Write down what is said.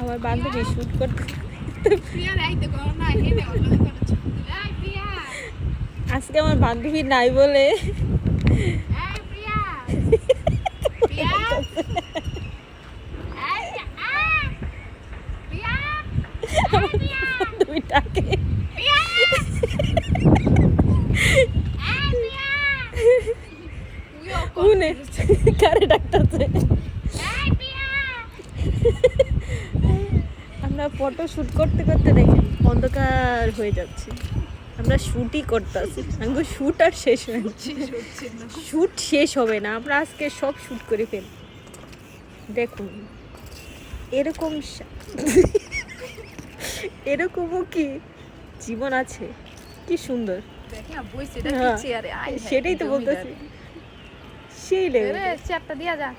আমার বান্ধবী শুট করতে আজকে আমার বান্ধবী নাই বলে বান্ধবীটাকে উনি কারে ডাকতেছে। আমরা ফটো শুট করতে করতে দেখি অন্ধকার হয়ে যাচ্ছে, আমরা শুটই করতেছি, আমাকে শুট আর শেষ হচ্ছে, শুট শেষ হবে না, আমরা আজকে সব শুট করে ফেলি। দেখুন এরকম এরকমও কি জীবন আছে, কি সুন্দর। সেটাই তো বলতেছি, সেই লেগে চ্যাপটা দিয়া যা।